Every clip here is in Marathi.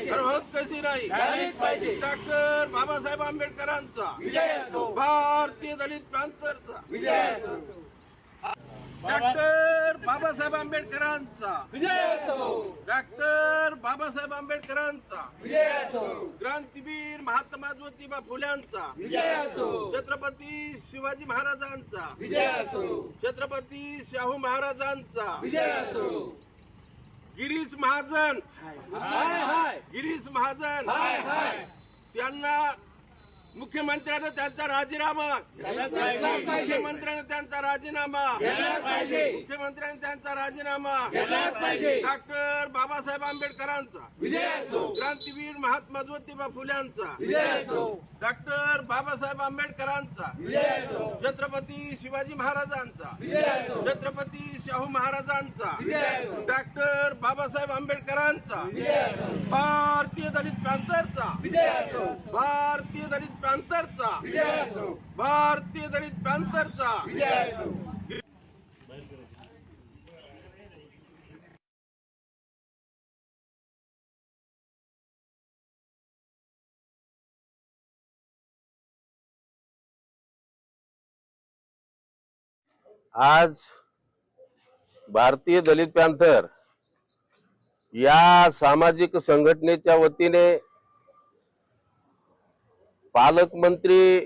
होत कशी नाही डॉक्टर बाबासाहेब आंबेडकरांचा भारतीय दलित पॅंथरचा डॉक्टर बाबासाहेब आंबेडकरांचा डॉक्टर बाबासाहेब आंबेडकरांचा क्रांतीवीर महात्मा ज्योतिबा फुल्यांचा छत्रपती शिवाजी महाराजांचा छत्रपती शाहू महाराजांचा गिरीश महाजन त्यांना मुख्यमंत्र्यांनी त्यांचा राजीनामा मुख्यमंत्र्यांनी त्यांचा राजीनामा डॉक्टर बाबासाहेब आंबेडकरांचा क्रांतीवीर महात्मा ज्योतिबा फुल्यांचा डॉक्टर बाबासाहेब आंबेडकरांचा छत्रपती शिवाजी महाराजांचा छत्रपती शाहू महाराजांचा डॉक्टर बाबासाहेब आंबेडकरांचा भारतीय दलित पॅंथरचा भारतीय दलित पॅंथरचा आज भारतीय दलित पॅंथर या सामाजिक संघटनेच्या वतीने पालकमंत्री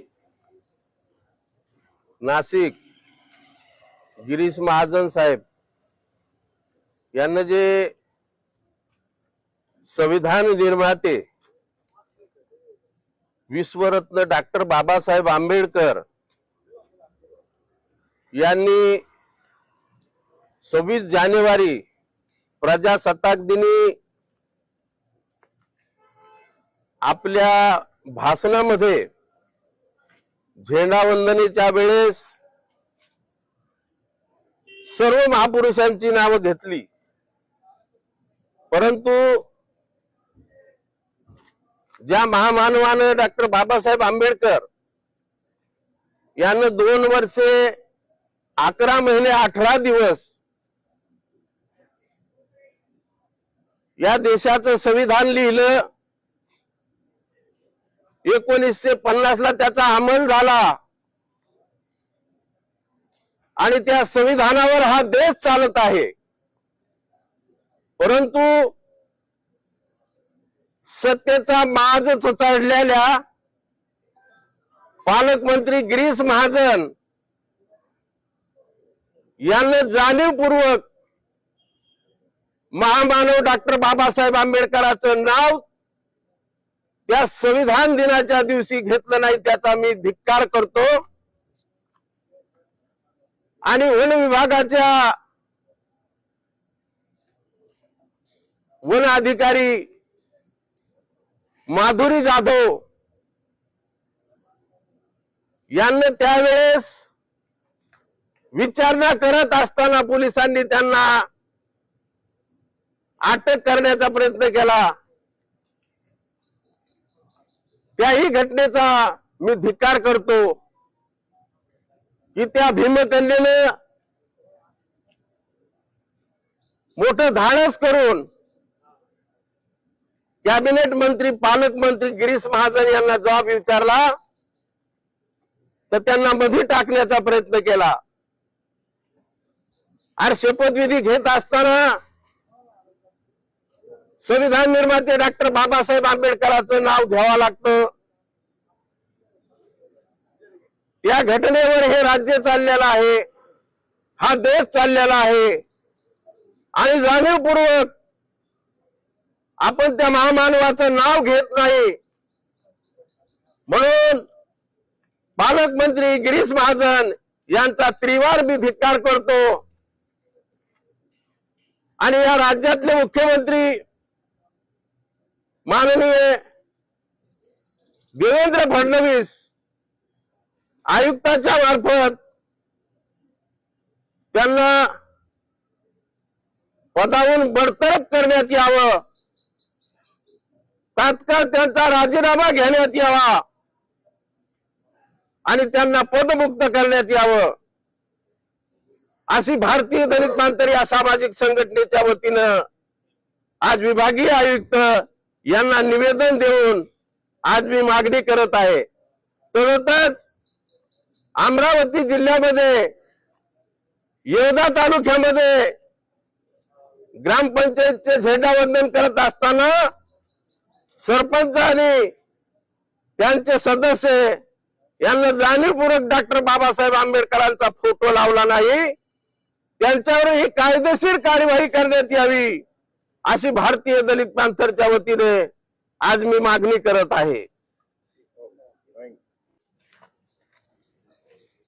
नाशिक गिरीश महाजन साहेब यांना जे संविधान निर्माते विश्वरत्न डॉक्टर बाबासाहेब आंबेडकर यांनी 26 जानेवारी प्रजासत्ताक दिनी आपल्या भाषणामध्ये झेंडावंदनेच्या वेळेस सर्व महापुरुषांची नावे घेतली, परंतु ज्या महामानवाने डॉक्टर बाबासाहेब आंबेडकर यांना 2 वर्षे 11 महिने 18 दिवस या देशाचं संविधान लिहिलं, 1950 ला त्याचा अंमल झाला आणि त्या संविधानावर हा देश चालत आहे, परंतु सत्तेचा माज चढलेल्या पालकमंत्री गिरीश महाजन यांनी जाणीवपूर्वक महामानव डॉक्टर बाबासाहेब आंबेडकरांचं नाव त्या संविधान दिनाच्या दिवशी घेतलं नाही, त्याचा मी धिक्कार करतो। आणि वन विभागाच्या वन अधिकारी माधुरी जाधव यांनी त्यावेळेस विचारणा करत असताना पोलिसांनी त्यांना अटक करण्याचा प्रयत्न केला, त्याही घटनेचा मी धिक्कार करतो की त्या भीमकन्येने मोठं धाडस करून कॅबिनेट मंत्री पालकमंत्री गिरीश महाजन यांना जॉब विचारला तर त्यांना मध्ये टाकण्याचा प्रयत्न केला। आणि शपथविधी घेत असताना संविधान निर्माते डॉक्टर बाबासाहेब आंबेडकरांचं नाव घ्यावं लागतं। या घटनेवर हे राज्य चाललेलं आहे, हा देश चाललेला आहे आणि जाणीवपूर्वक आपण त्या महामानवाचं नाव घेत नाही, म्हणून पालकमंत्री गिरीश महाजन यांचा त्रिवार मी धिक्कार करतो। आणि या राज्यातले मुख्यमंत्री माननीय देवेंद्र फडणवीस आयुक्ताच्या मार्फत त्यांना पदावरून बडतर्फ करण्यात यावं, तात्काळ त्यांचा राजीनामा घेण्यात यावा आणि त्यांना पदमुक्त करण्यात यावं, अशी भारतीय दलित पॅंथर या सामाजिक संघटनेच्या वतीनं आज विभागीय आयुक्त यांना निवेदन देऊन आज मी मागणी करत आहे। तसंच अमरावती जिल्ह्यामध्ये येवला तालुक्यामध्ये ग्रामपंचायतचे झेंडावंदन करत असताना सरपंच आणि त्यांचे सदस्य यांना जाणीवपूर्वक डॉक्टर बाबासाहेब आंबेडकरांचा फोटो लावला नाही, त्यांच्यावर ही कायदेशीर कार्यवाही करण्यात यावी अशी भारतीय दलित पॅंथरच्या वतीने आज मी मागणी करत आहे।